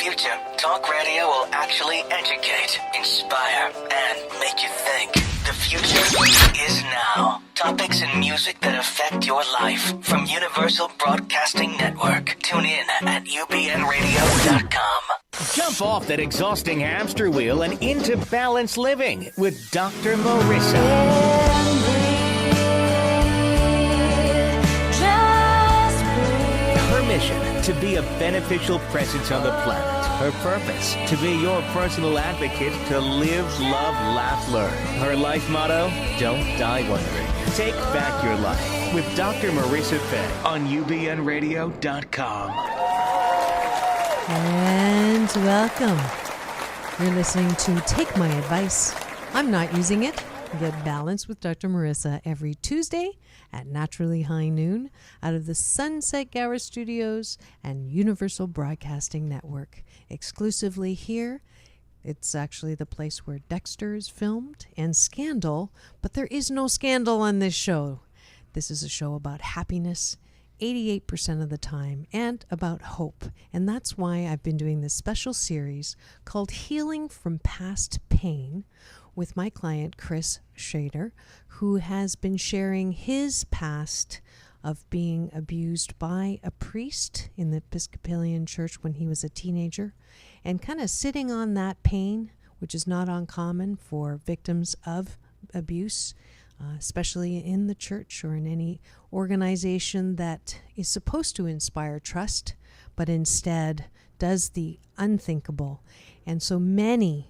future, talk radio will actually educate, inspire, and make you think. The future is now. Topics and music that affect your life from Universal Broadcasting Network. Tune in at ubnradio.com. Jump off that exhausting hamster wheel and into balanced living with Dr. Marissa. Her mission, to be a beneficial presence on the planet. Her purpose, to be your personal advocate to live, love, laugh, learn. Her life motto, don't die wondering. Take back your life with Dr. Marissa Fay on ubnradio.com. And welcome. You're listening to Take My Advice. I'm not using it. Get Balance with Dr. Marissa every Tuesday at naturally high noon out of the Sunset Gower Studios and Universal Broadcasting Network. Exclusively here. It's actually the place where Dexter is filmed and Scandal, but there is no scandal on this show. This is a show about happiness 88% of the time and about hope. And that's why I've been doing this special series called Healing from Past Pain with my client, Chris Shrader, who has been sharing his past of being abused by a priest in the Episcopalian Church when he was a teenager, and kind of sitting on that pain, which is not uncommon for victims of abuse, especially in the church or in any organization that is supposed to inspire trust, but instead does the unthinkable. And so many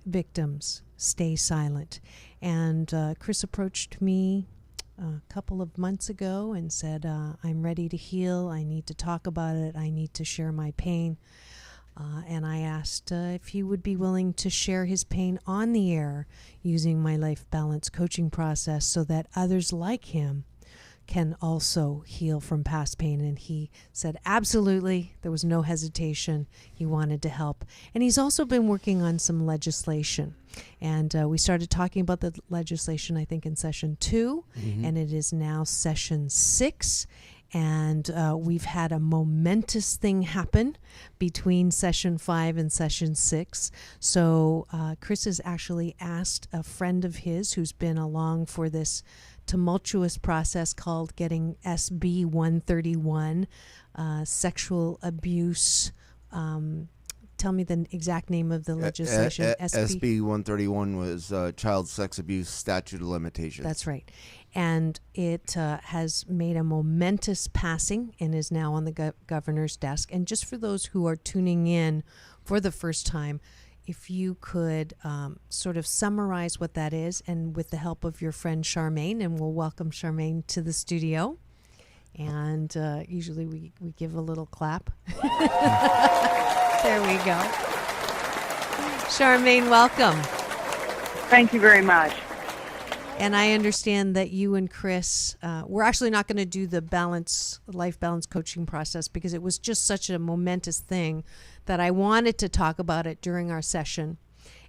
victims stay silent. And Chris approached me a couple of months ago and said, I'm ready to heal. I need to talk about it. I need to share my pain. And I asked if he would be willing to share his pain on the air using my life balance coaching process so that others like him can also heal from past pain. And he said, absolutely. There was no hesitation. He wanted to help. And he's also been working on some legislation. And we started talking about the legislation, I think, in session 2, and it is now session 6. And we've had a momentous thing happen between session 5 and session 6. So Chris has actually asked a friend of his who's been along for this tumultuous process called getting SB 131, sexual abuse. Tell me the exact name of the legislation. SB 131 was Child Sex Abuse Statute of Limitations. That's right. And it has made a momentous passing and is now on the governor's desk. And just for those who are tuning in for the first time, if you could sort of summarize what that is, and with the help of your friend Charmaine, and we'll welcome Charmaine to the studio. And usually we give a little clap. There we go. Charmaine, welcome. Thank you very much. And I understand that you and Chris, we're actually not going to do the life balance coaching process because it was just such a momentous thing that I wanted to talk about it during our session.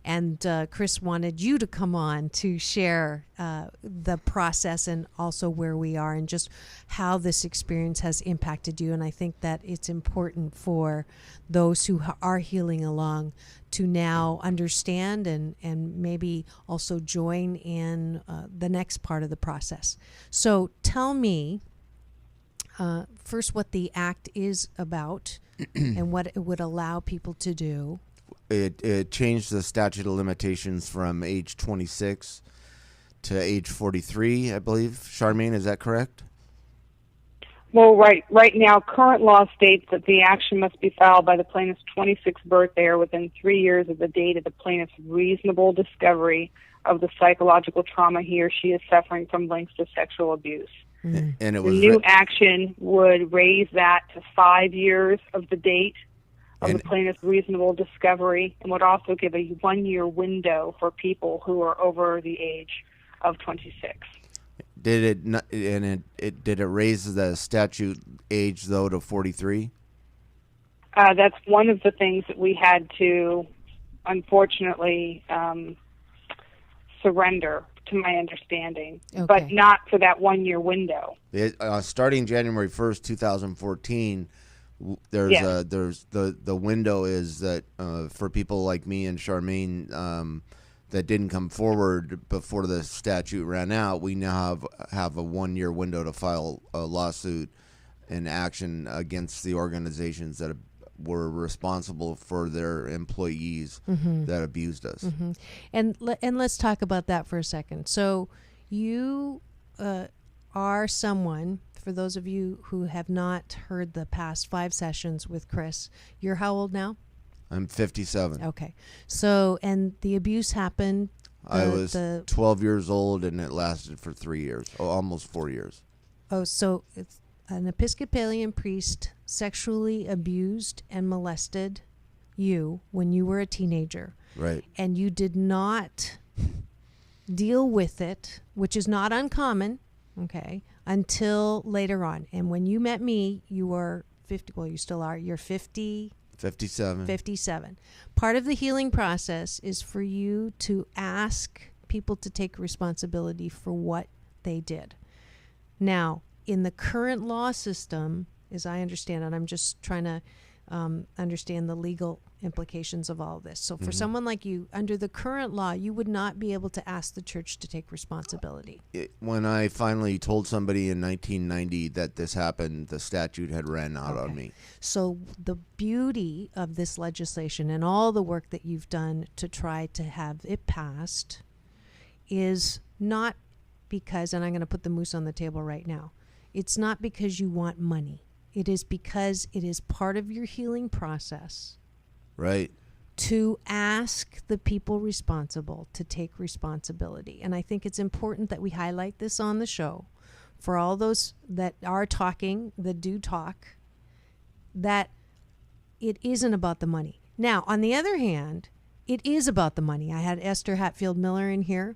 And Chris wanted you to come on to share the process and also where we are and just how this experience has impacted you. And I think that it's important for those who are healing along to now understand and maybe also join in the next part of the process. So tell me first what the act is about and what it would allow people to do. It changed the statute of limitations from age 26 to age 43, I believe. Charmaine, is that correct? Well, right now, current law states that the action must be filed by the plaintiff's 26th birthday or within 3 years of the date of the plaintiff's reasonable discovery of the psychological trauma he or she is suffering from links to sexual abuse. And it The was new action would raise that to 5 years of the date of the plaintiff's reasonable discovery, and would also give a 1-year window for people who are over the age of 26. Did it not, and did it raise the statute age though to 43? That's one of the things that we had to, unfortunately, surrender, to my understanding, but not for that 1-year window. Starting January 1st, 2014, There's the window is that for people like me and Charmaine that didn't come forward before the statute ran out, we now have a 1-year window to file a lawsuit and action against the organizations that were responsible for their employees that abused us. And let's talk about that for a second. So you are someone, for those of you who have not heard the past 5 sessions with Chris, you're how old now? I'm 57. Okay. So, and the abuse happened? I was 12 years old, and it lasted for 3 years, almost 4 years. Oh, so it's an Episcopalian priest sexually abused and molested you when you were a teenager. Right. And you did not deal with it, which is not uncommon, okay, until later on. And when you met me, you were 50, well, you still are, you're 50... 57. Part of the healing process is for you to ask people to take responsibility for what they did. Now, in the current law system, as I understand it, I'm just trying to understand the legal implications of all of this. So for someone like you, under the current law, you would not be able to ask the church to take responsibility. When I finally told somebody in 1990 that this happened, the statute had ran out on me. So the beauty of this legislation and all the work that you've done to try to have it passed is not because, and I'm going to put the moose on the table right now, it's not because you want money. It is because it is part of your healing process. Right. To ask the people responsible to take responsibility. And I think it's important that we highlight this on the show for all those that are talking, that do talk, that it isn't about the money. Now, on the other hand, it is about the money. I had Esther Hatfield Miller in here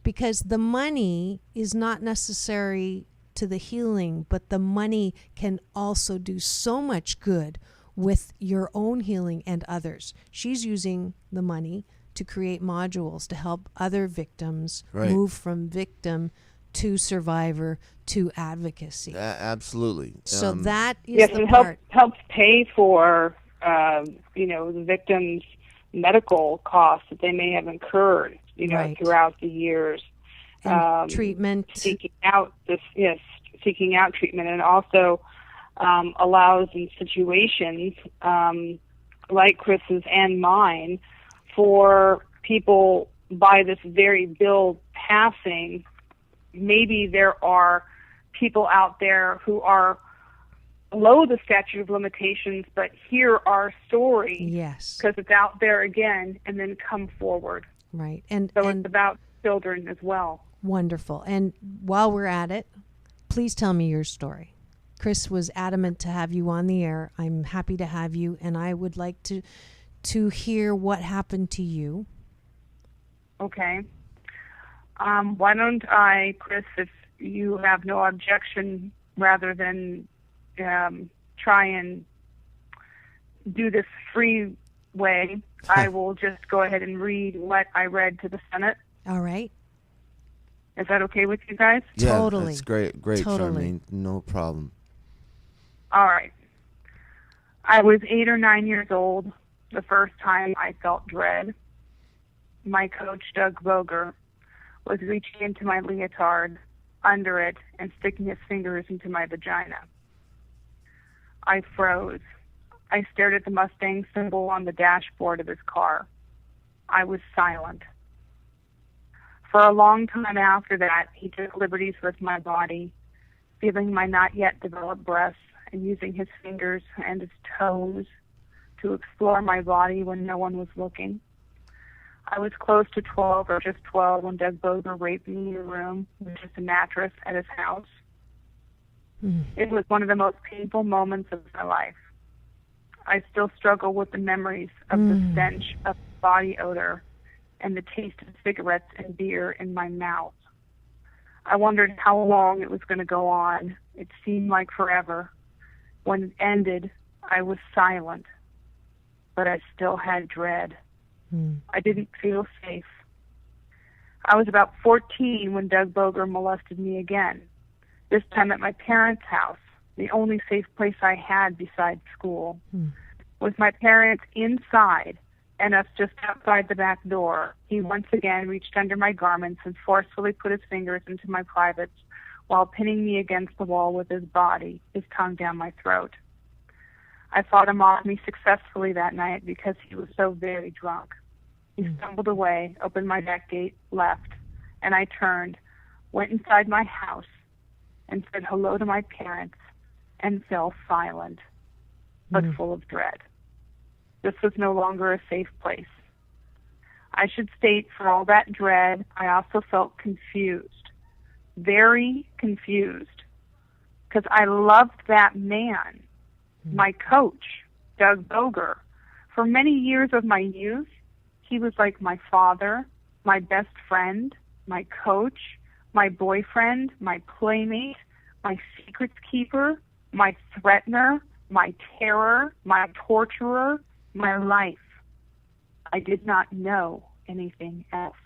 because the money is not necessary to the healing, but the money can also do so much good with your own healing and others. She's using the money to create modules to help other victims move from victim to survivor to advocacy. Absolutely. So that is the and part. helps pay for the victims' medical costs that they may have incurred, throughout the years. Treatment. Seeking out treatment, and also allows in situations like Chris's and mine for people by this very bill passing. Maybe there are people out there who are below the statute of limitations, but hear our story. Yes. Because it's out there again, and then come forward. Right. So it's about children as well. Wonderful. And while we're at it, please tell me your story. Chris was adamant to have you on the air. I'm happy to have you, and I would like to hear what happened to you. Okay. Why don't I, Chris, if you have no objection, rather than try and do this free way, I will just go ahead and read what I read to the Senate. All right. Is that okay with you guys? Yeah, Totally. that's great, Totally. Charmaine. No problem. All right. I was 8 or 9 years old the first time I felt dread. My coach, Doug Boger, was reaching into my leotard, under it, and sticking his fingers into my vagina. I froze. I stared at the Mustang symbol on the dashboard of his car. I was silent. For a long time after that, he took liberties with my body, feeling my not yet developed breasts and using his fingers and his toes to explore my body when no one was looking. I was close to 12 or just 12 when Doug Boger raped me in a room with just a mattress at his house. It was one of the most painful moments of my life. I still struggle with the memories of the stench of body odor and the taste of cigarettes and beer in my mouth. I wondered how long it was going to go on. It seemed like forever. When it ended, I was silent, but I still had dread. I didn't feel safe. I was about 14 when Doug Boger molested me again, this time at my parents' house, the only safe place I had besides school. With my parents inside and us just outside the back door, he once again reached under my garments and forcefully put his fingers into my privates while pinning me against the wall with his body, his tongue down my throat. I fought him off me successfully that night because he was so very drunk. He stumbled away, opened my back gate, left, and I turned, went inside my house, and said hello to my parents, and fell silent, but full of dread. This was no longer a safe place. I should state, for all that dread, I also felt confused, very confused, because I loved that man, my coach, Doug Boger. For many years of my youth, he was like my father, my best friend, my coach, my boyfriend, my playmate, my secrets keeper, my threatener, my terror, my torturer, my life. I did not know anything else.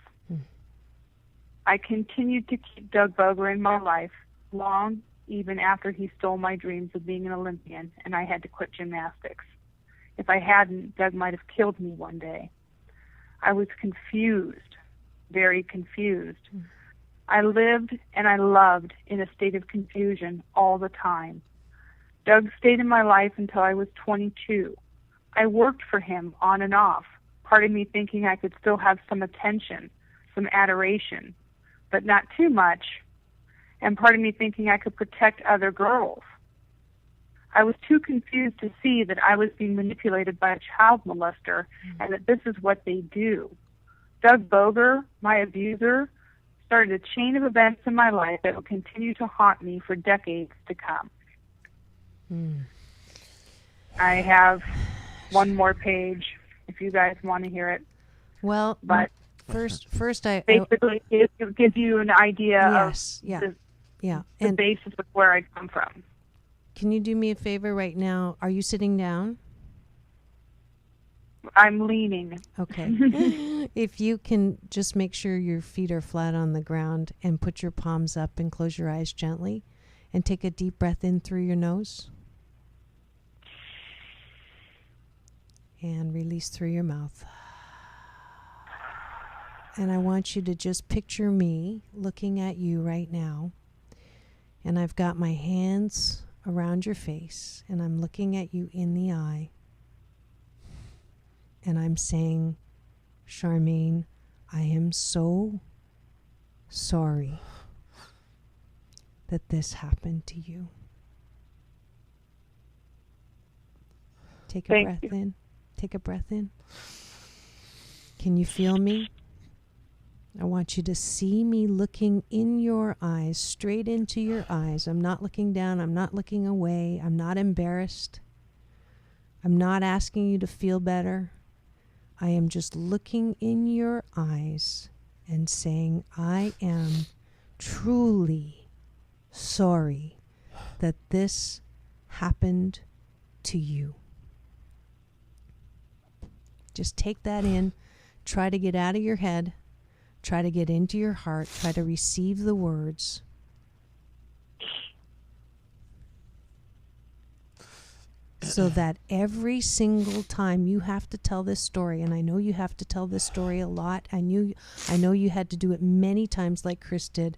I continued to keep Doug Boger in my life long even after he stole my dreams of being an Olympian and I had to quit gymnastics. If I hadn't, Doug might have killed me one day. I was confused, very confused. I lived and I loved in a state of confusion all the time. Doug stayed in my life until I was 22. I worked for him on and off, part of me thinking I could still have some attention, some adoration, but not too much, and part of me thinking I could protect other girls. I was too confused to see that I was being manipulated by a child molester and that this is what they do. Doug Boger, my abuser, started a chain of events in my life that will continue to haunt me for decades to come. I have one more page if you guys want to hear it. Well, but first I basically it gives you an idea of the basis of where I come from. Can you do me a favor right now? Are you sitting down? I'm leaning. Okay. If you can just make sure your feet are flat on the ground and put your palms up and close your eyes gently and take a deep breath in through your nose and release through your mouth. And I want you to just picture me looking at you right now. And I've got my hands around your face and I'm looking at you in the eye. And I'm saying, Charmaine, I am so sorry that this happened to you. Take a breath in. Take a breath in. Can you feel me? I want you to see me looking in your eyes, straight into your eyes. I'm not looking down. I'm not looking away. I'm not embarrassed. I'm not asking you to feel better. I am just looking in your eyes and saying, I am truly sorry that this happened to you. Just take that in. Try to get out of your head. Try to get into your heart. Try to receive the words. So that every single time you have to tell this story, and I know you have to tell this story a lot, I know you had to do it many times like Chris did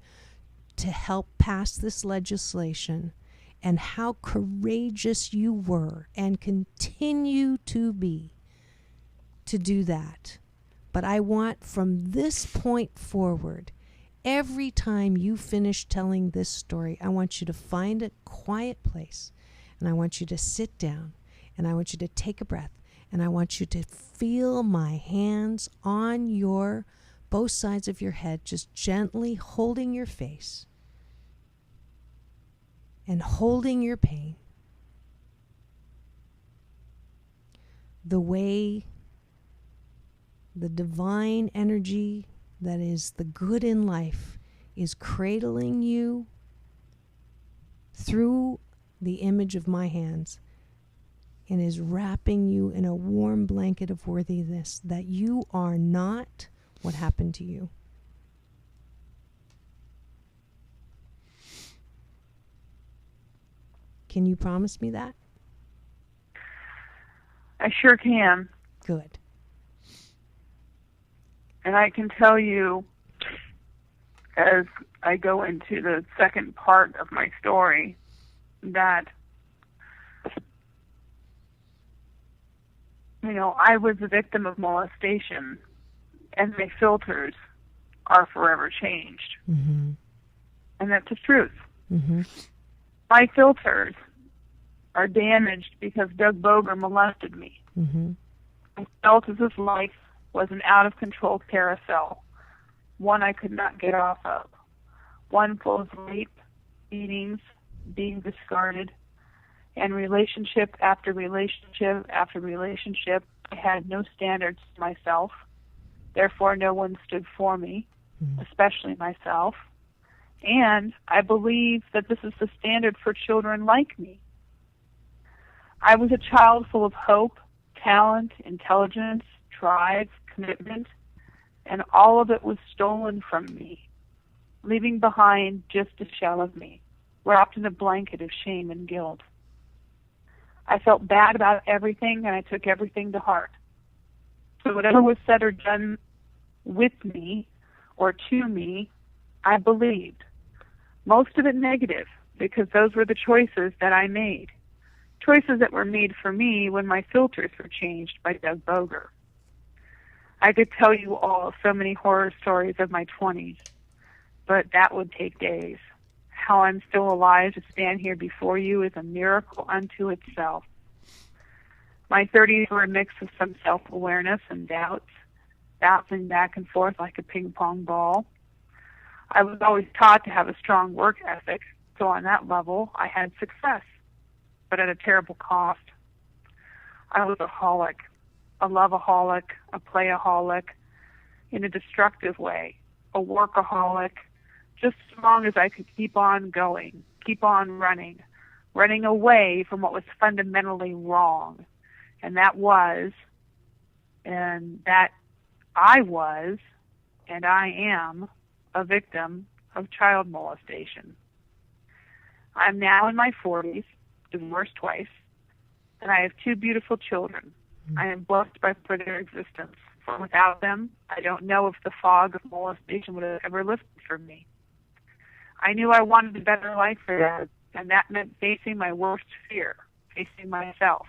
to help pass this legislation, and how courageous you were and continue to be to do that. But I want from this point forward, every time you finish telling this story, I want you to find a quiet place. And I want you to sit down, and I want you to take a breath, and I want you to feel my hands on your both sides of your head, just gently holding your face and holding your pain. The way the divine energy that is the good in life is cradling you through the image of my hands and is wrapping you in a warm blanket of worthiness, that you are not what happened to you. Can you promise me that? I sure can. Good. And I can tell you, as I go into the second part of my story, that, I was a victim of molestation, and my filters are forever changed. Mm-hmm. And that's the truth. Mm-hmm. My filters are damaged because Doug Boger molested me. Mm-hmm. I felt as if life was an out-of-control carousel, one I could not get off of, one full of rape, beatings, being discarded, and relationship after relationship after relationship. I had no standards for myself. Therefore, no one stood for me, especially myself. And I believe that this is the standard for children like me. I was a child full of hope, talent, intelligence, drive, commitment, and all of it was stolen from me, leaving behind just a shell of me, wrapped in a blanket of shame and guilt. I felt bad about everything, and I took everything to heart. So whatever was said or done with me or to me, I believed. Most of it negative, because those were the choices that I made. Choices that were made for me when my filters were changed by Doug Boger. I could tell you all so many horror stories of my 20s, but that would take days. How I'm still alive to stand here before you is a miracle unto itself. My 30s were a mix of some self-awareness and doubts, bouncing back and forth like a ping-pong ball. I was always taught to have a strong work ethic, so on that level, I had success, but at a terrible cost. I was a holic, a loveaholic, a playaholic, in a destructive way, a workaholic, just as long as I could keep on going, keep on running away from what was fundamentally wrong. And that was, and that I was, and I am a victim of child molestation. I'm now in my 40s, divorced twice, and I have 2 beautiful children. I am blessed for their existence. For without them, I don't know if the fog of molestation would have ever lifted from me. I knew I wanted a better life for them, and that meant facing my worst fear, facing myself.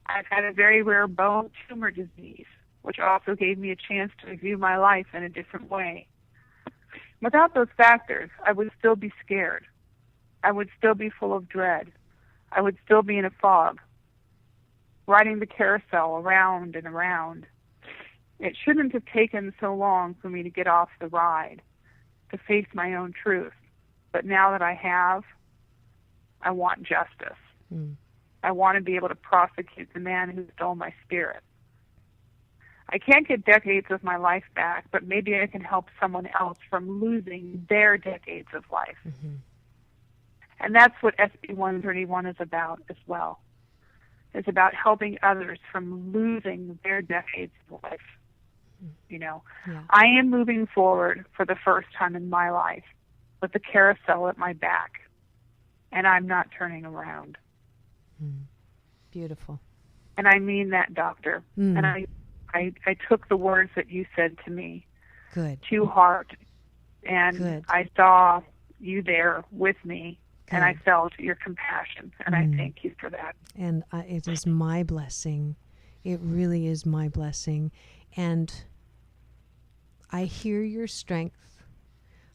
I've had a very rare bone tumor disease, which also gave me a chance to view my life in a different way. Without those factors, I would still be scared. I would still be full of dread. I would still be in a fog, riding the carousel around and around. It shouldn't have taken so long for me to get off the ride, to face my own truth. But now that I have, I want justice. I want to be able to prosecute the man who stole my spirit. I can't get decades of my life back, but maybe I can help someone else from losing their decades of life. Mm-hmm. And that's what SB 131 is about as well. It's about helping others from losing their decades of life. I am moving forward for the first time in my life with the carousel at my back, and I'm not turning around. Beautiful. And I mean that, doctor. And I took the words that you said to me to heart, and I saw you there with me, and I felt your compassion, and I thank you for that. And it is my blessing. It really is my blessing. And I hear your strength.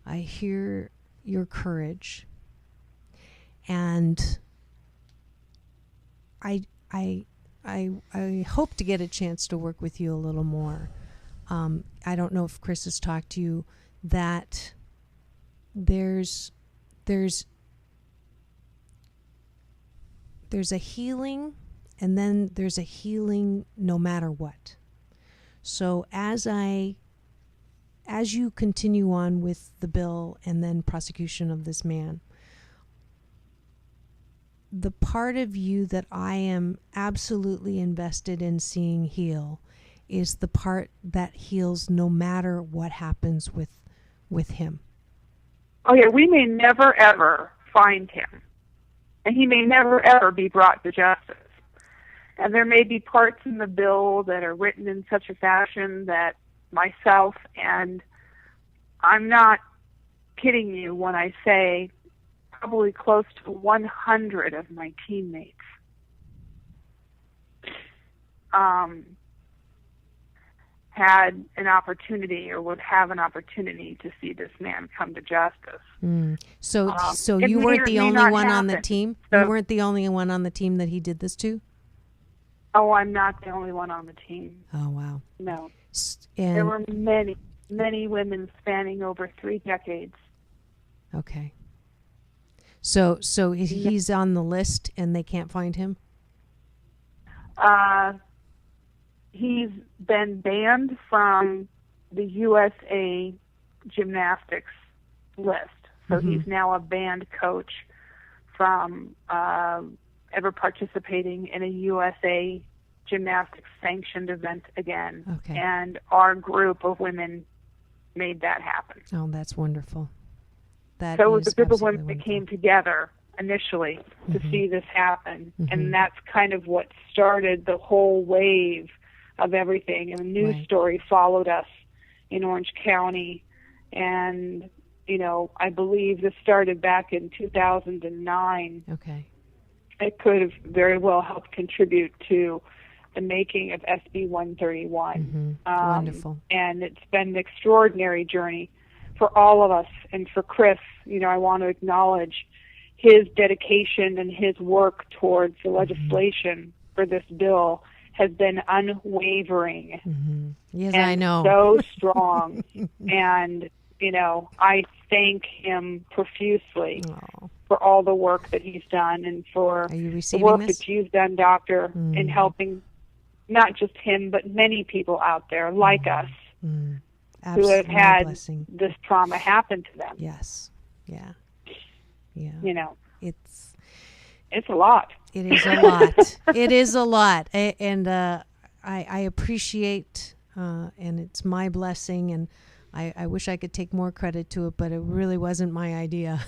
I hear your courage. And I hope to get a chance to work with you a little more. I don't know if Chris has talked to you that there's a healing, and then there's a healing no matter what. So as you continue on with the bill and then prosecution of this man, the part of you that I am absolutely invested in seeing heal is the part that heals no matter what happens with him. Oh yeah, we may never ever find him. and he may never, ever be brought to justice. And there may be parts in the bill that are written in such a fashion that myself, and I'm not kidding you when I say probably close to 100 of my teammates had an opportunity or would have an opportunity to see this man come to justice. So you weren't the only one on the team? You weren't the only one on the team that he did this to? Oh, I'm not the only one on the team. Oh, wow. No. And there were many, many women spanning over 3 decades. Okay. So he's on the list and they can't find him? He's been banned from the USA gymnastics list. So he's now a banned coach from ever participating in a USA gymnastics sanctioned event again. Okay. And our group of women made that happen. Oh, that's wonderful. So it was a group of women that came together initially to see this happen. And that's kind of what started the whole wave of everything. And the news story followed us in Orange County. And, you know, I believe this started back in 2009. Okay. It could have very well helped contribute to the making of SB 131. Wonderful. And it's been an extraordinary journey for all of us. And for Chris, you know, I want to acknowledge his dedication and his work towards the legislation for this bill has been unwavering. Yes, and I know. So strong. And, you know, I thank him profusely for all the work that he's done and for the work that you've done, Doctor, in helping not just him, but many people out there like us who have had this trauma happen to them. Yes. Yeah. Yeah. You know, it's a lot. It is a lot. It is a lot. And I appreciate, and it's my blessing, and I wish I could take more credit to it, but it really wasn't my idea.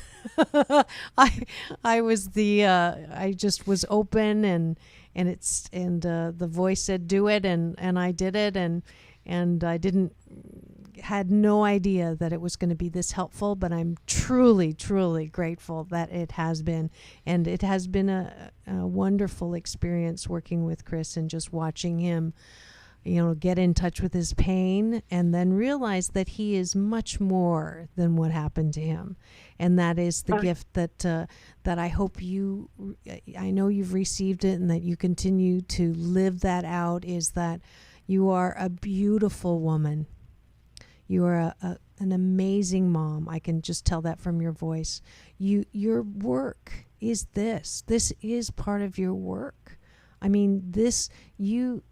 I was I just was open, and the voice said do it, and I did it, and I had no idea that it was going to be this helpful, but I'm truly, truly grateful that it has been. And it has been a wonderful experience working with Chris and just watching him, you know, get in touch with his pain and then realize that he is much more than what happened to him. And that is the gift that I hope I know you've received it and that you continue to live that out, is that you are a beautiful woman. You are an amazing mom. I can just tell that from your voice. Your work is this. This is part of your work. I mean, you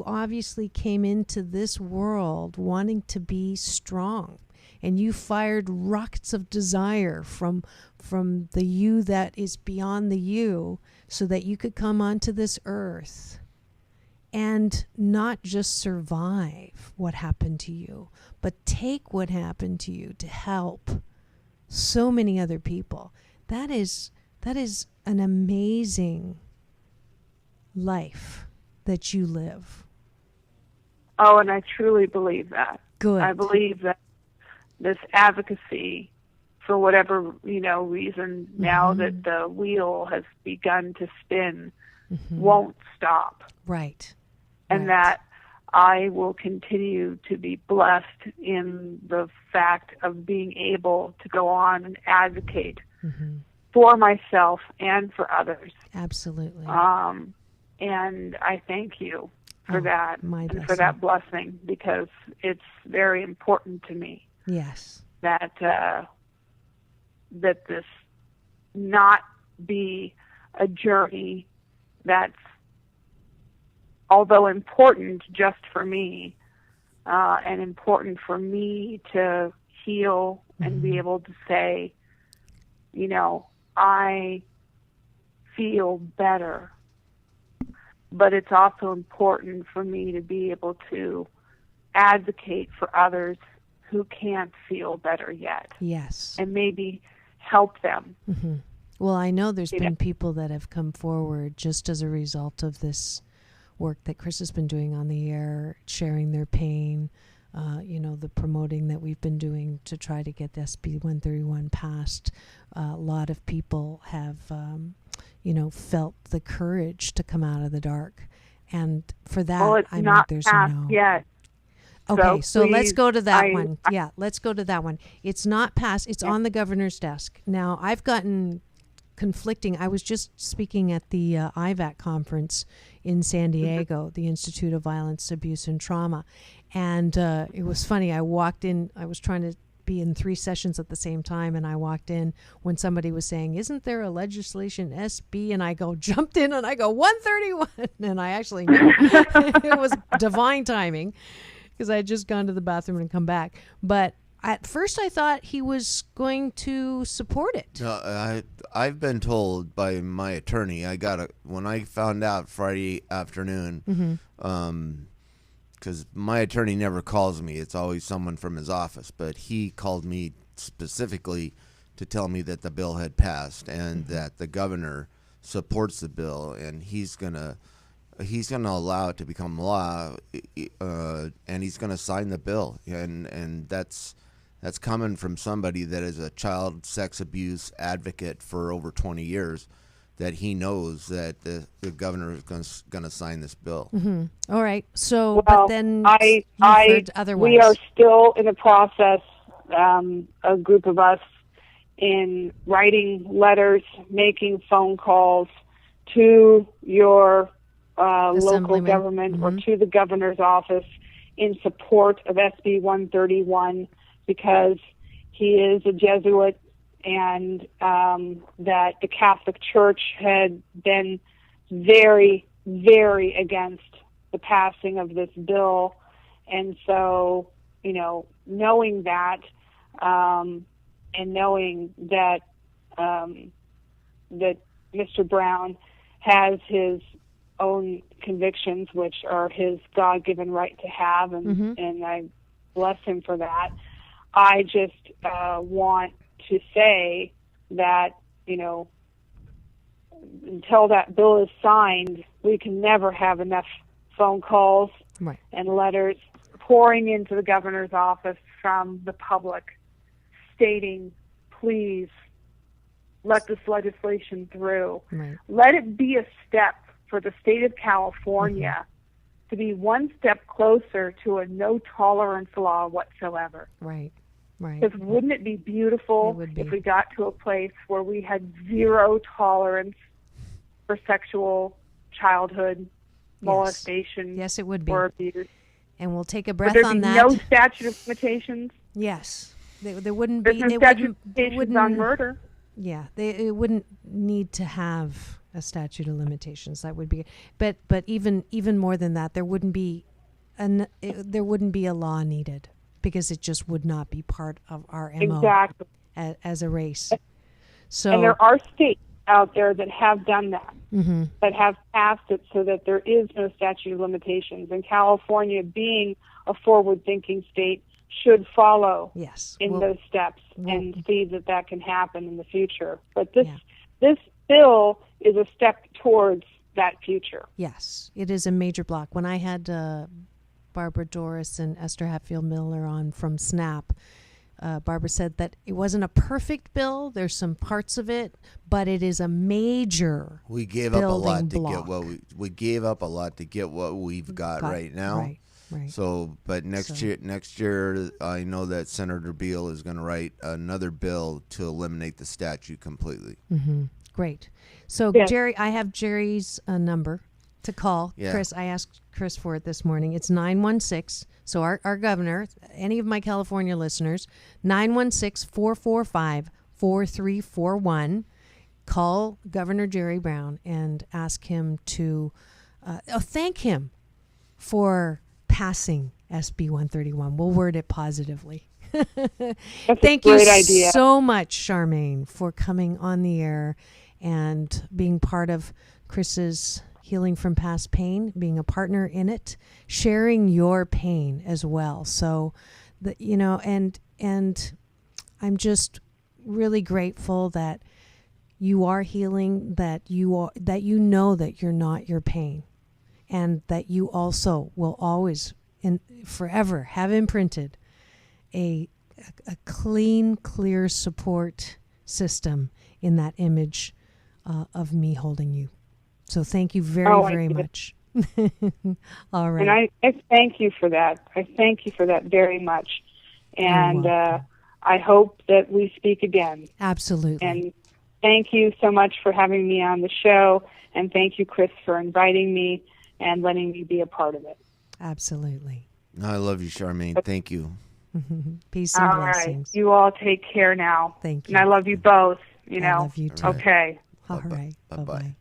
obviously came into this world wanting to be strong, and you fired rockets of desire from the you that is beyond the you, so that you could come onto this earth and not just survive what happened to you, but take what happened to you to help so many other people. That is an amazing life that you live. Oh, and I truly believe that. Good. I believe that this advocacy, for whatever, reason, now that the wheel has begun to spin, won't stop. Right. And that I will continue to be blessed in the fact of being able to go on and advocate for myself and for others. Absolutely. And I thank you for that and for blessing. that blessing, because it's very important to me. Yes. That this not be a journey that's, although important just for me, and important for me to heal and be able to say, I feel better. But it's also important for me to be able to advocate for others who can't feel better yet. Yes. And maybe help them. Well, I know there's You been know. people that have come forward just as a result of this work that Chris has been doing on the air, sharing their pain, the promoting that we've been doing to try to get SB 131 passed. A lot of people have, felt the courage to come out of the dark. And for that, Well, it's not there's passed no... yet. Okay, so let's please, go to that one. Yeah, let's go to that one. It's not passed. It's on the governor's desk. Now, I've gotten conflicting. I was just speaking at the IVAC conference in San Diego, the Institute of Violence, Abuse, and Trauma. And it was funny. I walked in. I was trying to be in 3 sessions at the same time, and I walked in when somebody was saying, "Isn't there a legislation SB?" And I jumped in, and I go, 131. And I actually knew. It was divine timing, because I had just gone to the bathroom and come back. But at first I thought he was going to support it. No, I've been told by my attorney. When I found out Friday afternoon, because my attorney never calls me. It's always someone from his office. But he called me specifically to tell me that the bill had passed and that the governor supports the bill, and he's gonna allow it to become law, and he's gonna sign the bill, and that's coming from somebody that is a child sex abuse advocate for over 20 years, that he knows that the governor is gonna sign this bill. All right. So, Well, but then you've heard otherwise. we are still in the process, a group of us, in writing letters, making phone calls to your local Assemblyman. government or to the governor's office in support of SB 131, because he is a Jesuit, and that the Catholic Church had been very, very against the passing of this bill. And so, knowing that, and knowing that that Mr. Brown has his own convictions, which are his God-given right to have, and I bless him for that. I just want to say that, until that bill is signed, we can never have enough phone calls and letters pouring into the governor's office from the public stating, please, let this legislation through. Let it be a step for the state of California to be one step closer to a no-tolerance law whatsoever. Right. Because wouldn't it be beautiful if we got to a place where we had zero tolerance for sexual childhood molestation? Yes, it would be. Or abuse. And we'll take a breath Would on there be that. no statute of limitations? Yes. There wouldn't There's be. no statute of limitations on murder. Yeah, it wouldn't need to have a statute of limitations. That would be, but even more than that, there wouldn't be a law needed, because it just would not be part of our MO Exactly. as a race. So, and there are states out there that have done that, that have passed it so that there is no statute of limitations. And California, being a forward-thinking state, should follow in those steps and see that can happen in the future. But this bill is a step towards that future. Yes, it is a major block. When I had Barbara Doris and Esther Hatfield Miller on from SNAP, Barbara said that it wasn't a perfect bill. There's some parts of it, but it is a major. We gave up a lot to block. get what we gave up a lot to get what we've got right now. Right. So, but next year, I know that Senator Beal is going to write another bill to eliminate the statute completely. Great. So, Jerry, I have Jerry's number to call. Chris, I asked Chris for it this morning. It's 916. So our governor, any of my California listeners, 916-445-4341. Call Governor Jerry Brown and ask him to thank him for passing SB 131. We'll word it positively. Thank you so much, Charmaine, for coming on the air and being part of Chris's Healing from Past Pain, being a partner in it, sharing your pain as well. So, and I'm just really grateful that you are healing, that you know that you're not your pain, and that you also will always and forever have imprinted a clean, clear support system in that image of me holding you. So thank you very much. All right. And I thank you for that. I thank you for that very much. And I hope that we speak again. Absolutely. And thank you so much for having me on the show. And thank you, Chris, for inviting me and letting me be a part of it. Absolutely. I love you, Charmaine. Thank you. Peace and blessings. Right. You all take care now. Thank you. And I love you both. I love you too. Okay. All right. Bye-bye.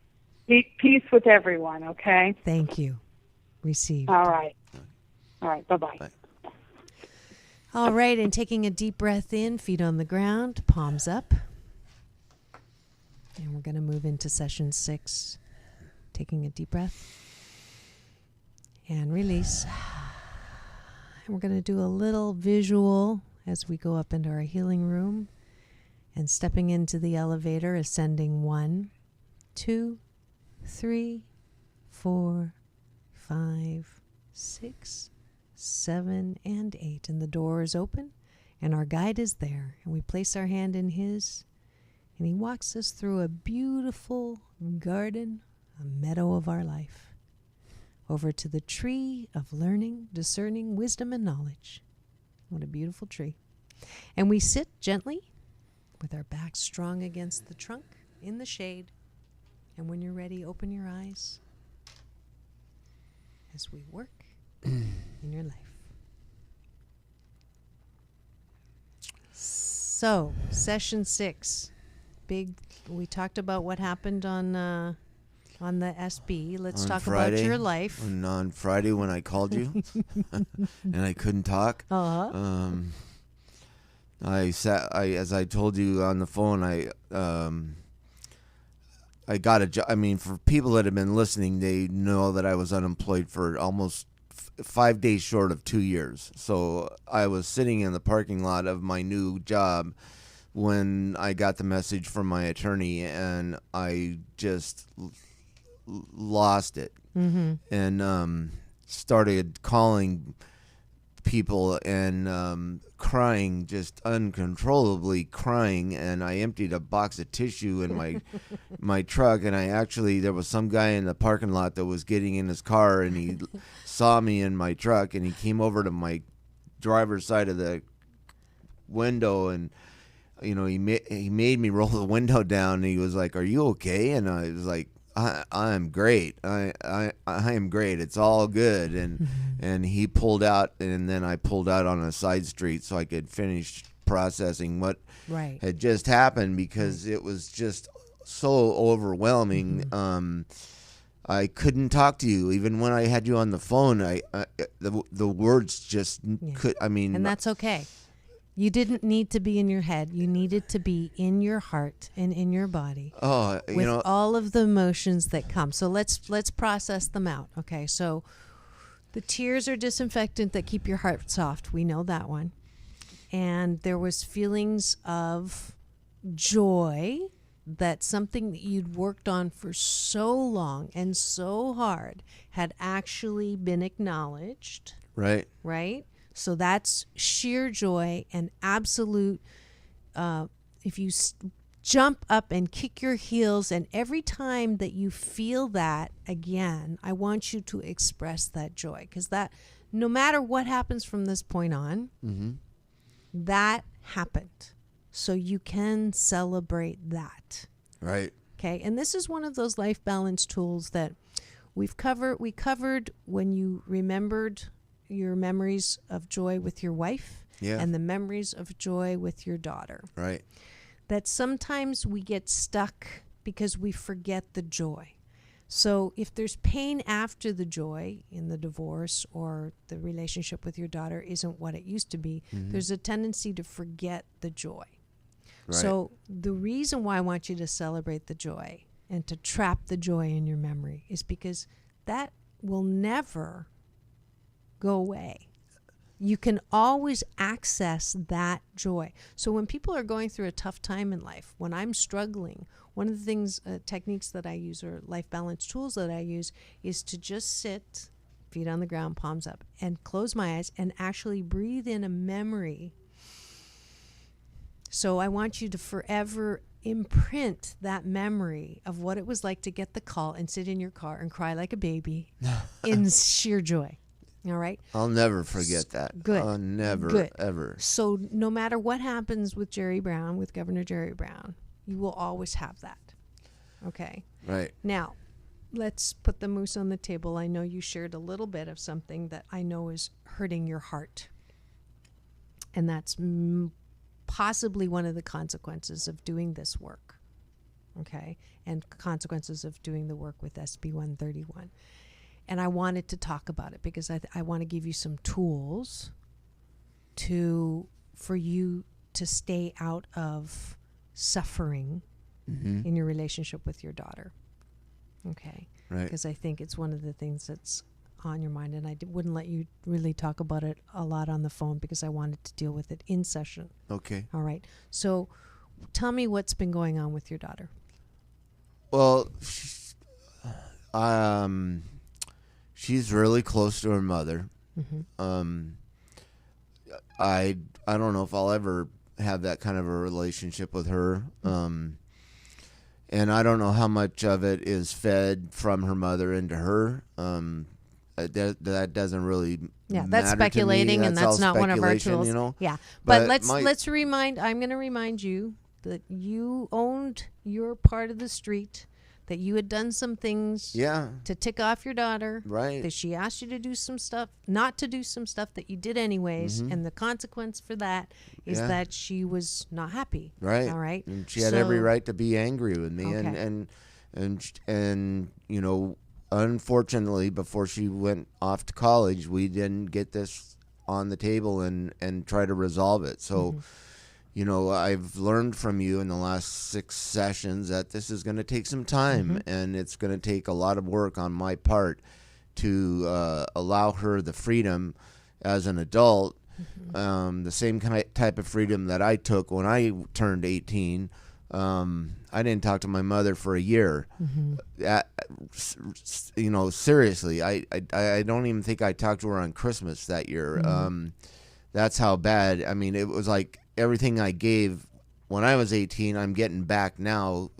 Peace with everyone, okay? Thank you. Received. All right. All right. Bye-bye. Bye. All right. And taking a deep breath in, feet on the ground, palms up. And we're going to move into session 6. Taking a deep breath. And release. And we're going to do a little visual as we go up into our healing room and stepping into the elevator, ascending 1, 2, 3, 4, 5, 6, 7, and 8. And the door is open and our guide is there. And we place our hand in his and he walks us through a beautiful garden, a meadow of our life, over to the tree of learning, discerning, wisdom, and knowledge. What a beautiful tree. And we sit gently with our backs strong against the trunk in the shade. And when you're ready, open your eyes as we work in your life. So, session 6. We talked about what happened on the SB. Let's talk about your life. On Friday when I called you and I couldn't talk. As I told you on the phone, I got a job. I mean, for people that have been listening, they know that I was unemployed for almost 5 days short of 2 years. So I was sitting in the parking lot of my new job when I got the message from my attorney, and I just lost it. And started calling people and crying, just uncontrollably crying. And I emptied a box of tissue in my truck, and there was some guy in the parking lot that was getting in his car, and he saw me in my truck, and he came over to my driver's side of the window, and he made me roll the window down, and he was like, "Are you okay?" And I was like, I'm great. I am great. It's all good. And he pulled out, and then I pulled out on a side street so I could finish processing what had just happened, because it was just so overwhelming. I couldn't talk to you even when I had you on the phone. The words just could. I mean, and that's okay. You didn't need to be in your head. You needed to be in your heart and in your body. With all of the emotions that come. So let's process them out. Okay, so the tears are disinfectant that keep your heart soft. We know that one. And there was feelings of joy, that something that you'd worked on for so long and so hard had actually been acknowledged. Right. Right? So that's sheer joy and absolute, if you jump up and kick your heels, and every time that you feel that again, I want you to express that joy, because that, no matter what happens from this point on, that happened. So you can celebrate that. Right. Okay. And this is one of those life balance tools that we covered when you remembered your memories of joy with your wife and the memories of joy with your daughter. Right. That sometimes we get stuck because we forget the joy. So if there's pain after the joy in the divorce, or the relationship with your daughter isn't what it used to be, there's a tendency to forget the joy. Right. So the reason why I want you to celebrate the joy and to trap the joy in your memory is because that will never go away. You can always access that joy. So when people are going through a tough time in life, when I'm struggling, one of the things, techniques that I use, or life balance tools that I use, is to just sit, feet on the ground, palms up, and close my eyes and actually breathe in a memory. So I want you to forever imprint that memory of what it was like to get the call and sit in your car and cry like a baby in sheer joy. All right? I'll never forget that. Good. I'll never, Good. ever. So no matter what happens with Jerry Brown, with Governor Jerry Brown, you will always have that. Okay? Right. Now, let's put the moose on the table. I know you shared a little bit of something that I know is hurting your heart. And that's possibly one of the consequences of doing this work. Okay? And consequences of doing the work with SB 131. And I wanted to talk about it because I want to give you some tools for you to stay out of suffering in your relationship with your daughter. Okay? Right. Because I think it's one of the things that's on your mind, and I wouldn't let you really talk about it a lot on the phone because I wanted to deal with it in session. Okay. All right. So tell me what's been going on with your daughter. Well, she's really close to her mother. I don't know if I'll ever have that kind of a relationship with her. And I don't know how much of it is fed from her mother into her. That doesn't really matter that's speculating, to me. and that's all not one of our speculation, tools. you know? Yeah, But but I'm going to remind you that you owned your part of the street, that you had done some things to tick off your daughter. Right. That she asked you to do some stuff, not to do some stuff that you did anyways. And the consequence for that is that she was not happy. Right. All right. And she had every right to be angry with me. Okay. And you know, unfortunately, before she went off to college, we didn't get this on the table and try to resolve it. So, you know, I've learned from you in the last 6 sessions that this is going to take some time, and it's going to take a lot of work on my part to allow her the freedom as an adult, the same type of freedom that I took when I turned 18. I didn't talk to my mother for a year. You know, seriously, I don't even think I talked to her on Christmas that year. That's how bad. I mean, it was like everything I gave when I was 18, I'm getting back now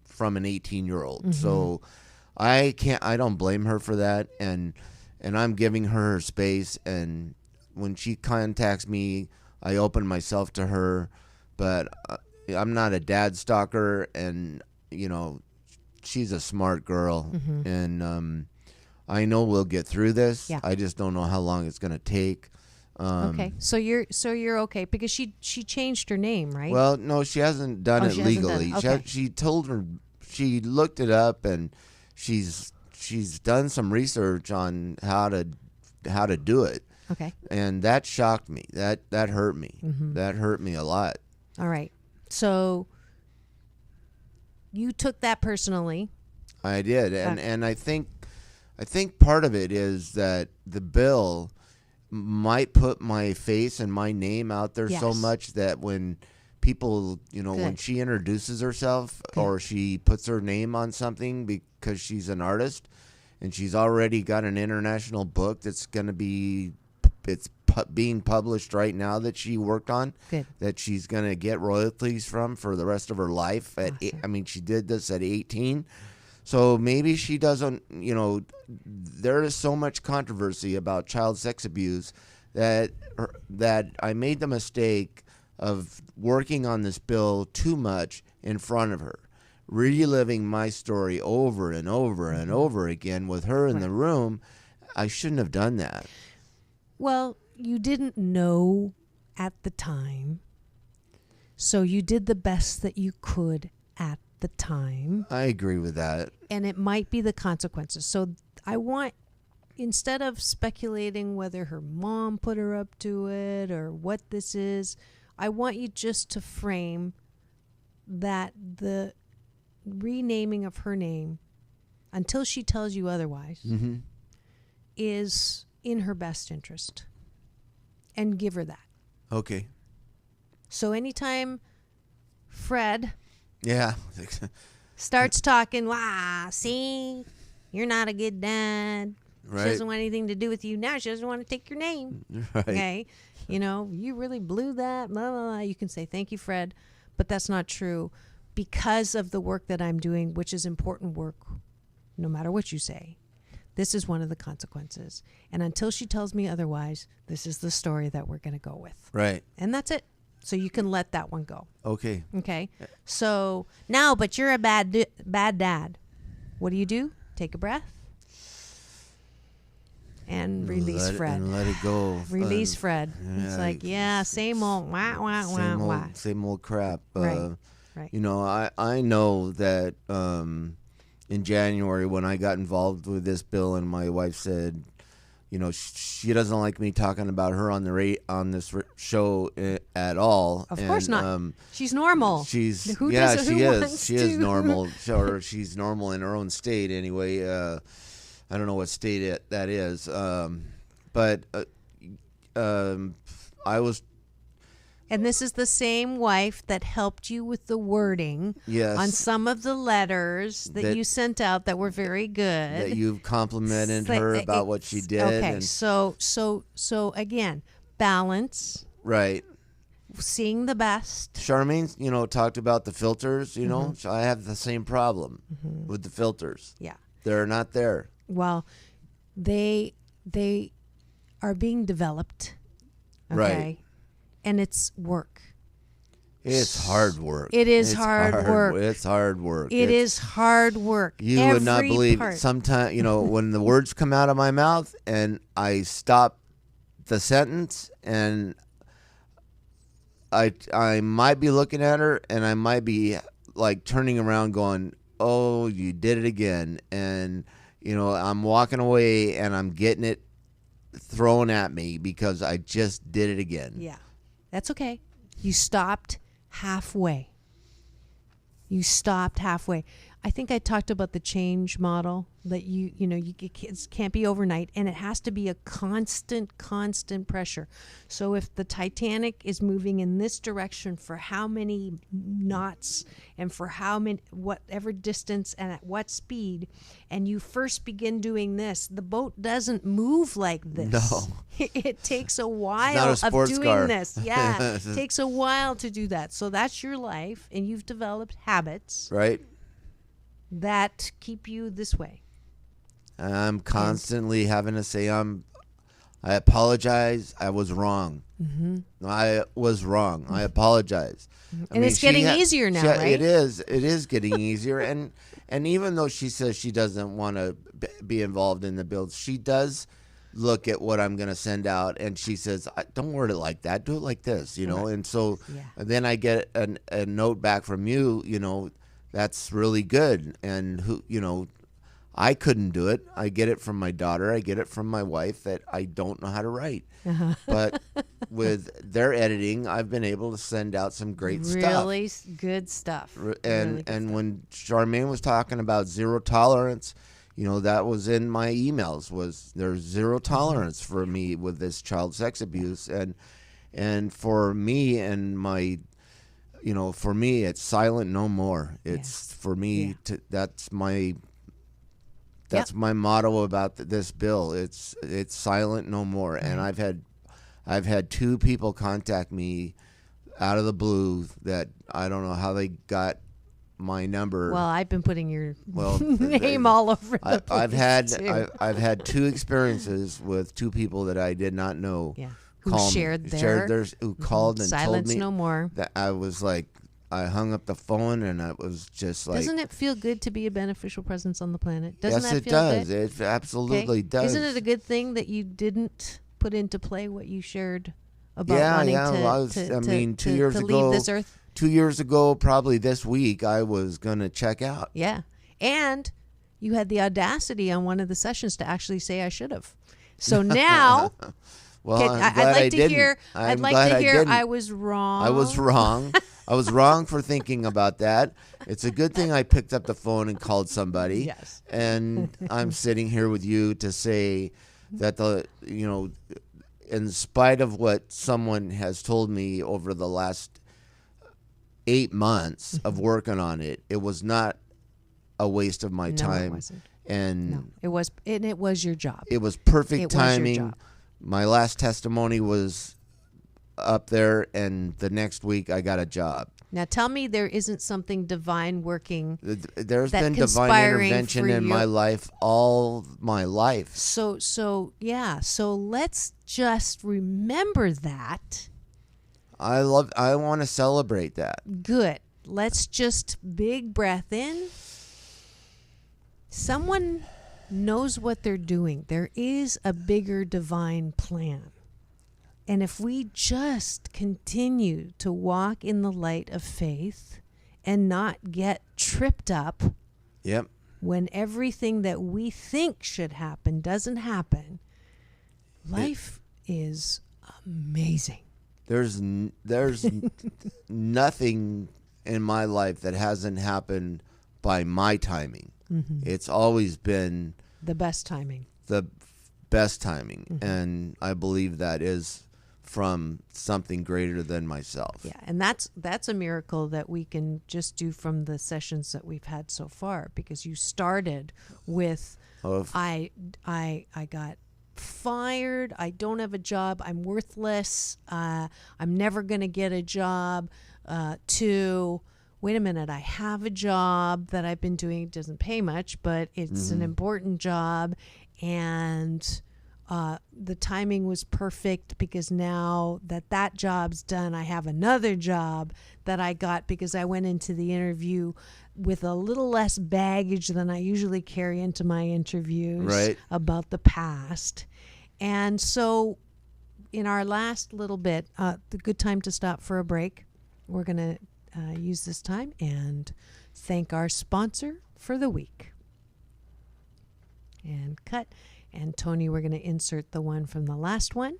from an 18-year-old. So I don't blame her for that. And I'm giving her space. And when she contacts me, I open myself to her, but I'm not a dad stalker, and you know, she's a smart girl, and I know we'll get through this. Yeah. I just don't know how long it's going to take. Okay, so you're okay because she changed her name, right? Well, no, she hasn't done it legally. She told her, she looked it up, and she's done some research on how to do it. Okay, and that shocked me. That hurt me. That hurt me a lot. All right. So you took that personally. I did, and I think part of it is that the bill might put my face and my name out there so much that when people, you know, when she introduces herself or she puts her name on something because she's an artist and she's already got an international book that's going to be, being published right now that she worked on, that she's going to get royalties from for the rest of her life. I mean, she did this at 18. So maybe she doesn't, you know, there is so much controversy about child sex abuse that I made the mistake of working on this bill too much in front of her, reliving my story over and over and over again with her in the room. I shouldn't have done that. Well, you didn't know at the time, so you did the best that you could at the time. I agree with that. And it might be the consequences. So I want, instead of speculating whether her mom put her up to it or what this is, I want you just to frame that the renaming of her name, until she tells you otherwise, is in her best interest. and give her that. Okay. So anytime Fred Yeah. starts talking, see, you're not a good dad. Right. She doesn't want anything to do with you now. She doesn't want to take your name. Right. Okay. You really blew that. Blah, blah, blah. You can say, thank you, Fred. But that's not true because of the work that I'm doing, which is important work, no matter what you say. This is one of the consequences. And until she tells me otherwise, this is the story that we're going to go with. Right. And that's it. So you can let that one go. Okay. Okay. So no, but you're a bad dad. What do? Take a breath and release Fred. And let it go. Release Fred. It's like, same old Same old crap. Right. I know that in January when I got involved with this bill, and my wife said, she doesn't like me talking about her on this show at all. Of course not. She's normal. She is normal, or she's normal in her own state anyway. I don't know what state that is, but I was. And this is the same wife that helped you with the wording on some of the letters that you sent out that were very good. That you've complimented her about what she did. Okay, so again, balance. Right. Seeing the best. Charmaine, talked about the filters. Mm-hmm. I have the same problem with the filters. Yeah. They're not there. Well, they are being developed. Okay? Right. And it's work. It's hard work. It's hard work. It's hard work. It is hard work. You would not believe sometimes, when the words come out of my mouth and I stop the sentence and I might be looking at her and I might be like turning around going, oh, you did it again. And, I'm walking away and I'm getting it thrown at me because I just did it again. Yeah. That's okay. You stopped halfway. I think I talked about the change model that kids can't be overnight, and it has to be a constant pressure. So if the Titanic is moving in this direction for how many knots and for whatever distance and at what speed, and you first begin doing this, the boat doesn't move like this. No. It takes a while not a of sports doing car. this. Yeah, it takes a while to do that. So that's your life, and you've developed habits. Right. That keep you this way. I'm constantly having to say I apologize. I was wrong. Mm-hmm. I was wrong. I apologize. And it's getting easier now, right? It is. It is getting easier. And even though she says she doesn't want to be involved in the build, she does look at what I'm going to send out, and she says, "Don't word it like that. Do it like this," Right. And so then I get a note back from you. That's really good. And I couldn't do it. I get it from my daughter. I get it from my wife that I don't know how to write. Uh-huh. But with their editing, I've been able to send out some great stuff. Really good stuff. And when Charmaine was talking about zero tolerance, that was in my emails, was there's zero tolerance for me with this child sex abuse. And for me and my for me, it's silent no more. It's for me that's my motto about this bill. It's silent no more. Right. And I've had two people contact me out of the blue that I don't know how they got my number. Well, I've been putting your name all over the place. I've had two experiences with two people that I did not know. Yeah. Who called and silence told me no more. That I was like, I hung up the phone and I was just like. Doesn't it feel good to be a beneficial presence on the planet? Doesn't yes, that it feel does. Good? It absolutely does. Isn't it a good thing that you didn't put into play what you shared about wanting to 2 years ago, leave this earth? 2 years ago, probably this week, I was going to check out. Yeah. And you had the audacity on one of the sessions to actually say I should have. So now. Well, I'd like to hear I was wrong. I was wrong. I was wrong for thinking about that. It's a good thing I picked up the phone and called somebody. Yes. And I'm sitting here with you to say that in spite of what someone has told me over the last 8 months of working on it, it was not a waste of my time. It wasn't. And No, it was, and it was your job. it was perfect It was your timing. job. My last testimony was up there, and the next week I got a job. Now tell me there isn't something divine working. There's That been divine conspiring intervention for in my life all my life. So let's just remember that. I want to celebrate that. Good. Let's just big breath in. Someone knows what they're doing. There is a bigger divine plan. And if we just continue to walk in the light of faith and not get tripped up Yep. when everything that we think should happen doesn't happen, life is amazing. There's nothing in my life that hasn't happened by my timing. Mm-hmm. It's always been The best timing. the best timing, Mm-hmm. and I believe that is from something greater than myself. Yeah, and that's a miracle that we can just do from the sessions that we've had so far, because you started with I got fired, I don't have a job, I'm worthless, I'm never going to get a job, to wait a minute, I have a job that I've been doing, it doesn't pay much, but it's an important job, and the timing was perfect, because now that job's done, I have another job that I got because I went into the interview with a little less baggage than I usually carry into my interviews about the past. And so in our last little bit, the good time to stop for a break, we're going to use this time and thank our sponsor for the week. And cut. And Tony, we're going to insert the one from the last one.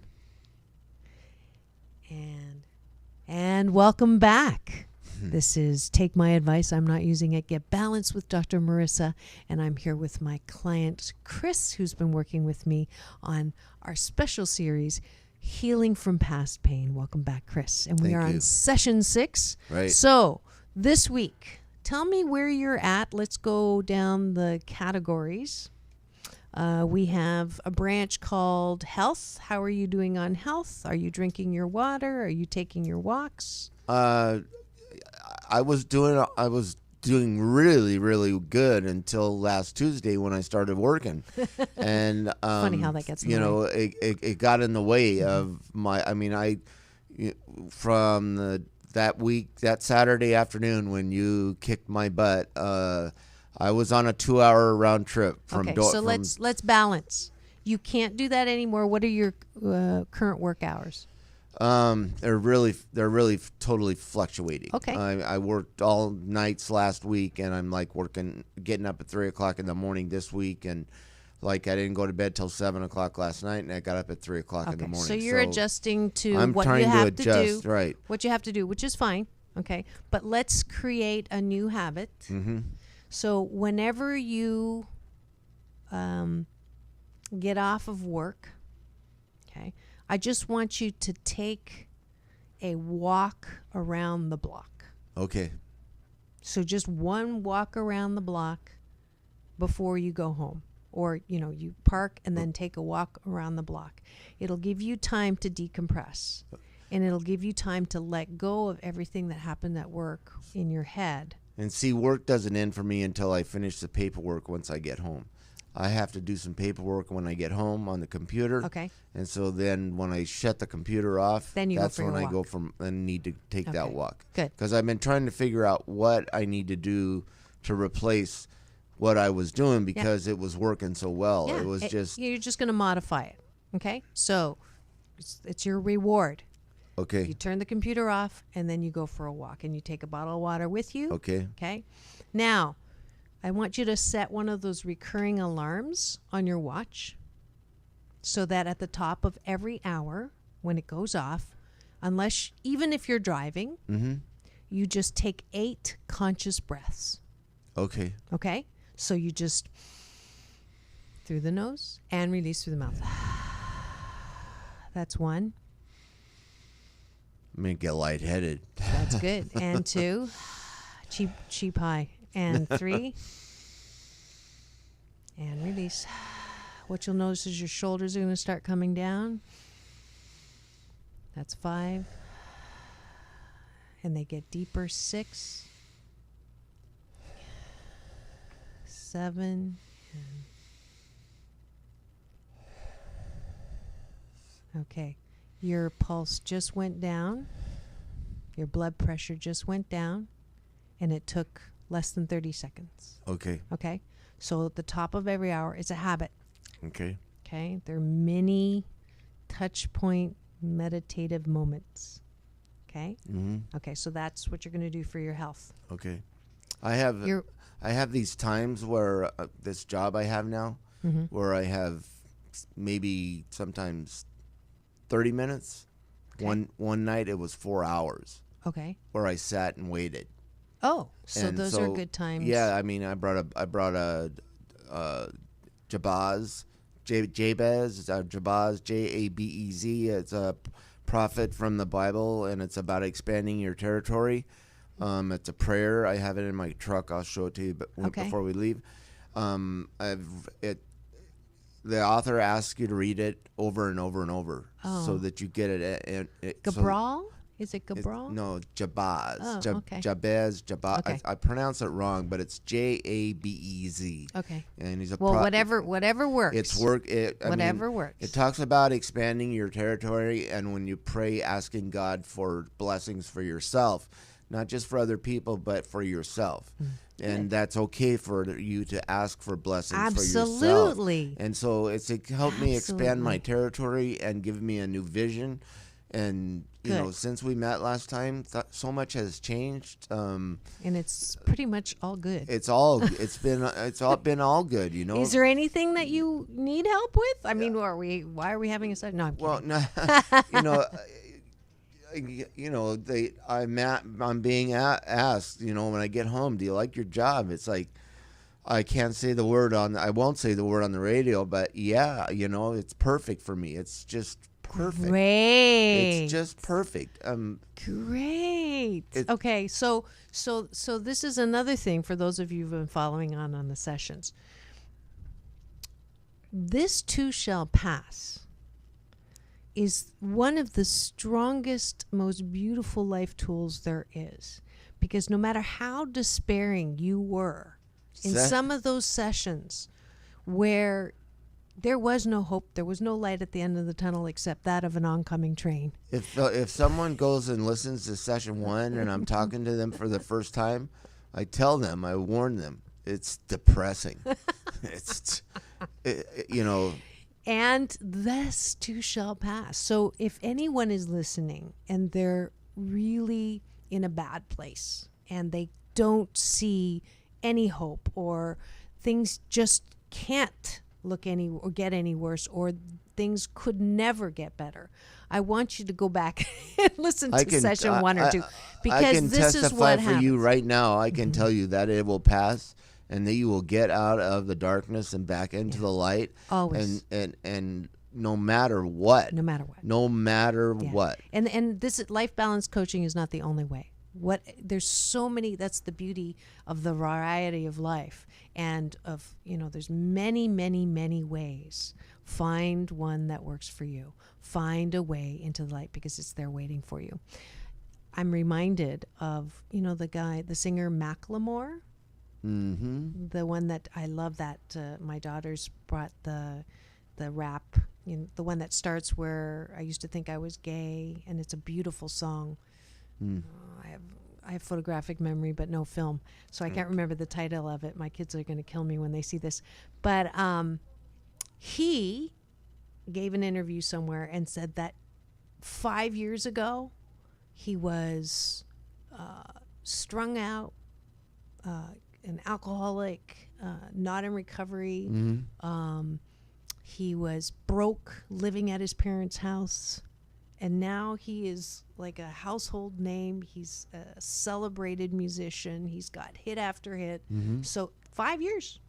And welcome back. This is Take My Advice, I'm Not Using It, Get Balanced with Dr. Marissa. And I'm here with my client, Chris, who's been working with me on our special series, Healing from Past Pain. Welcome back, Chris. And we are on session 6. Right. So this week, tell me where you're at. Let's go down the categories. We have a branch called health. How are you doing on health? Are you drinking your water? Are you taking your walks? I was doing really, really good until last Tuesday when I started working. And Funny how that gets in the way. It got in the way of my, from that Saturday afternoon when you kicked my butt, I was on a 2-hour round trip from. Okay, so let's balance. You can't do that anymore. What are your current work hours? They're really totally fluctuating. Okay. I worked all nights last week, and I'm like getting up at 3:00 in the morning this week, and like I didn't go to bed till 7:00 last night, and I got up at 3:00 in the morning. So you're adjusting to I'm what trying you have to to adjust, do. right? What you have to do, which is fine. Okay, but let's create a new habit. Mm-hmm. So whenever you get off of work, okay, I just want you to take a walk around the block. Okay. So just one walk around the block before you go home. Or, you park and then take a walk around the block. It'll give you time to decompress. And it'll give you time to let go of everything that happened at work in your head. And see, work doesn't end for me until I finish the paperwork once I get home. I have to do some paperwork when I get home on the computer. Okay. And so then when I shut the computer off, then that's when I go and need to take that walk. Good. Because I've been trying to figure out what I need to do to replace what I was doing because it was working so well. Yeah. It was You're just going to modify it. Okay? So it's your reward. Okay. You turn the computer off, and then you go for a walk, and you take a bottle of water with you. Okay. Okay. Now, I want you to set one of those recurring alarms on your watch so that at the top of every hour when it goes off, even if you're driving, you just take 8 conscious breaths. Okay. Okay? So you just through the nose and release through the mouth. That's 1. I'm gonna get lightheaded. That's good. And 2, cheap high. And 3, and release. What you'll notice is your shoulders are going to start coming down. That's 5. And they get deeper. 6, 7. Okay. Your pulse just went down. Your blood pressure just went down. And it took less than 30 seconds. Okay. Okay? So at the top of every hour, it's a habit. Okay. Okay? They're mini touch point meditative moments. Okay? Mm-hmm. Okay, so that's what you're going to do for your health. Okay. I have these times where this job I have now, where I have maybe sometimes 30 minutes. Okay. One night it was 4 hours Okay. where I sat and waited. Oh, so And those are good times. Yeah, I mean, I brought a Jabez, Jabez, Jabez. It's a prophet from the Bible, and it's about expanding your territory. It's a prayer. I have it in my truck. I'll show it to you before we leave. The author asks you to read it over and over and over so that you get it. Gabral? Is it Gabral? No, Jabez. Oh, okay. Jabez. Okay. I pronounce it wrong, but it's Jabez. Okay. And he's a whatever works. It's work. Whatever works. It talks about expanding your territory, and when you pray, asking God for blessings for yourself, not just for other people, but for yourself. And that's okay for you to ask for blessings for yourself. Absolutely. And so it's helped me expand my territory and give me a new vision. And you know, since we met last time, so much has changed. And it's pretty much all good. It's been all good. You know. Is there anything that you need help with? I mean, why are we having a session? No, I'm kidding. Well, no, I'm being asked. You know, when I get home, do you like your job? It's like I won't say the word on the radio, but yeah, you know, it's perfect for me. It's just perfect. Great. It's just perfect. Great. Okay, so this is another thing for those of you who've been following on the sessions. This too shall pass is one of the strongest, most beautiful life tools there is. Because no matter how despairing you were in some of those sessions where there was no hope, there was no light at the end of the tunnel except that of an oncoming train. If someone goes and listens to session 1 and I'm talking to them for the first time, I warn them, it's depressing. You know. And this too shall pass. So if anyone is listening and they're really in a bad place and they don't see any hope, or things just can't look any or get any worse, or things could never get better, I want you to go back and listen to session 1 or 2, because this is what happens. I can testify for you right now. I can tell you that it will pass, and that you will get out of the darkness and back into the light. Always. And no matter what. No matter what. No matter what. And this life balance coaching is not the only way. There's so many. That's the beauty of the variety of life, and of, you know, there's many, many, many ways. Find one that works for you. Find a way into the light, because it's there waiting for you. I'm reminded of, you know, the singer Macklemore. Mm-hmm. The one that I love, that my daughters brought the rap, you know, the one that starts where I used to think I was gay, and it's a beautiful song. I have photographic memory, but no film, so I can't remember the title of it. My kids are going to kill me when they see this. But he gave an interview somewhere and said that 5 years ago he was strung out, an alcoholic, not in recovery. He was broke, living at his parents' house, and now he is like a household name. He's a celebrated musician. He's got hit after hit. So 5 years.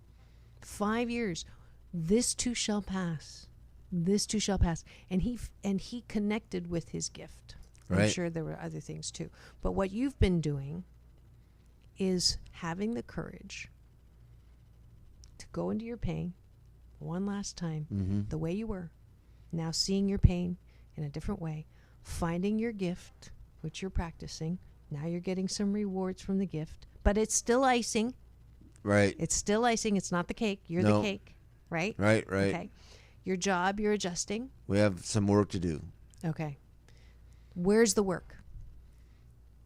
This too shall pass. This too shall pass. And he connected with his gift. I'm Right. sure there were other things too. But what you've been doing is having the courage to go into your pain one last time, the way you were. Now seeing your pain in a different way, finding your gift, which you're practicing. Now you're getting some rewards from the gift, but it's still icing. Right. It's still icing. It's not the cake. You're the No. cake, right? Right. Okay. Your job, you're adjusting. We have some work to do. Okay. Where's the work?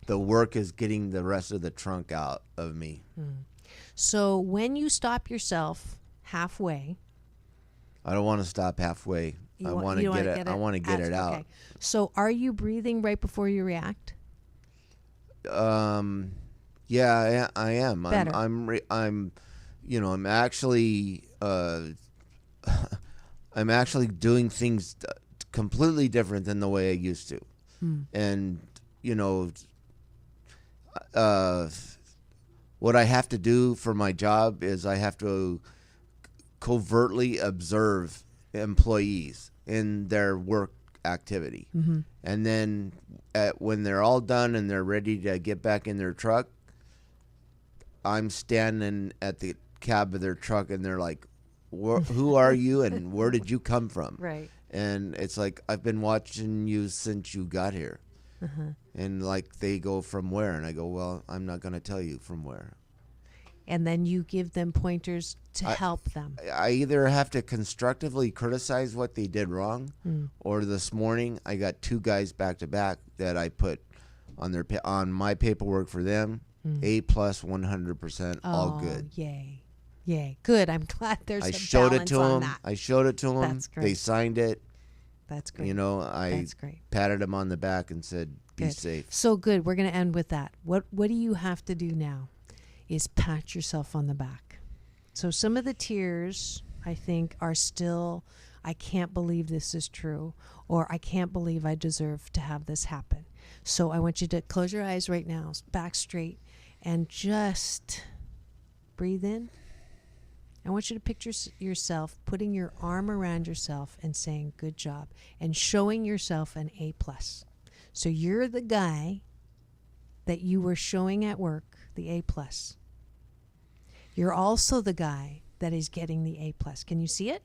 The work is getting the rest of the trunk out of me. So when you stop yourself halfway, I don't want to stop halfway. I want to you get wanna it. I want to get it out. Okay. So are you breathing right before you react? Yeah, I am. Better. I'm actually I'm actually doing things completely different than the way I used to. And what I have to do for my job is I have to covertly observe employees in their work activity. And then when they're all done and they're ready to get back in their truck, I'm standing at the cab of their truck and they're like, who are you and where did you come from? Right. And it's like, I've been watching you since you got here. And like they go, from where? And I go, well, I'm not going to tell you from where. And then you give them pointers to help them. I either have to constructively criticize what they did wrong, or this morning I got two guys back to back that I put on my paperwork for them, A+, 100%, all good. Yay. Good. I'm glad there's I some showed it balance to on them. that. I showed it to them. That's great. They signed it. That's great. I That's great. patted them on the back and said, "Be Good. safe." So good. We're going to end with that. What do you have to do now? Is pat yourself on the back. So some of the tears, I think, are still, I can't believe this is true, or I can't believe I deserve to have this happen. So I want you to close your eyes right now, back straight, and just breathe in. I want you to picture yourself putting your arm around yourself and saying, good job, and showing yourself an A+. So you're the guy that you were showing at work, the A+. You're also the guy that is getting the A+. Can you see it?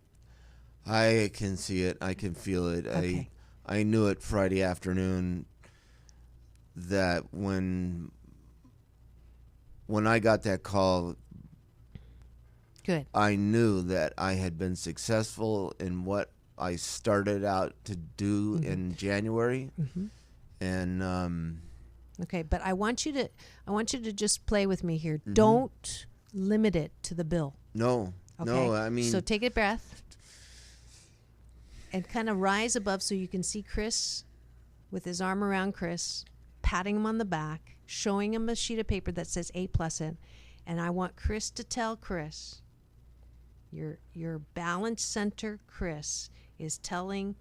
I can see it. I can feel it. Okay. I knew it Friday afternoon that when I got that call, Good. I knew that I had been successful in what I started out to do in January. And Okay, but I want you to just play with me here. Don't limit it to the bill. no, I mean, So take a breath and kind of rise above so you can see Chris with his arm around Chris, patting him on the back, showing him a sheet of paper that says A+ in. And I want Chris to tell Chris, your balance center Chris is telling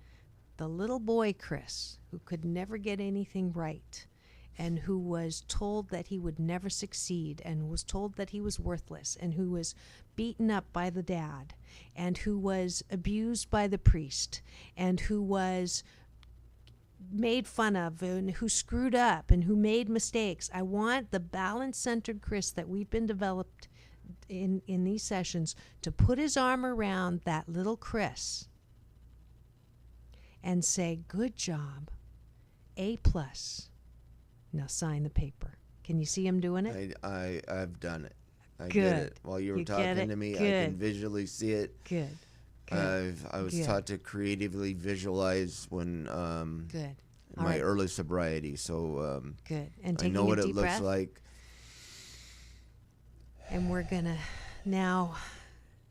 the little boy Chris, who could never get anything right, and who was told that he would never succeed, and was told that he was worthless, and who was beaten up by the dad, and who was abused by the priest, and who was made fun of, and who screwed up, and who made mistakes. I want the balance-centered Chris that we've been developed in these sessions to put his arm around that little Chris and say, good job, A+. Now sign the paper. Can you see him doing it? I've done it. I Good. get it. While you were You get talking it? to me, I Good. can visually see it. Good. I was Good. taught to creatively visualize when Good. in my early sobriety. So Good. And I taking know a what it deep looks breath. like. And we're gonna now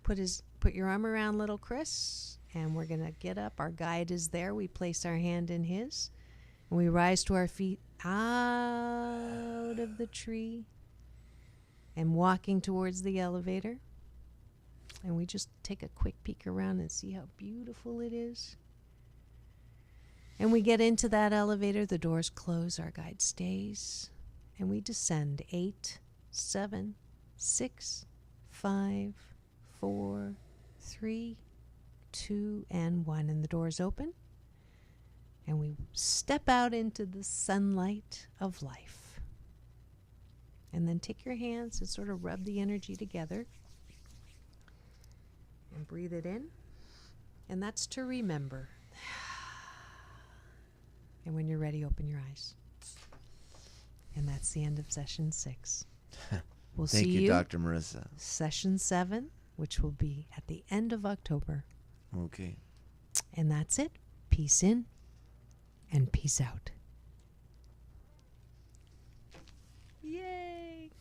put your arm around little Chris, and we're gonna get up. Our guide is there. We place our hand in his, and we rise to our feet out of the tree and walking towards the elevator. And we just take a quick peek around and see how beautiful it is. And we get into that elevator. The doors close. Our guide stays, and we descend 8, 7, 6, 5, 4, 3, 2, and 1. And the doors open. And we step out into the sunlight of life. And then take your hands and sort of rub the energy together. And breathe it in. And that's to remember. And when you're ready, open your eyes. And that's the end of session 6. We'll Thank see you, Dr. Marissa. Session 7, which will be at the end of October. Okay. And that's it. Peace in and peace out. Yay!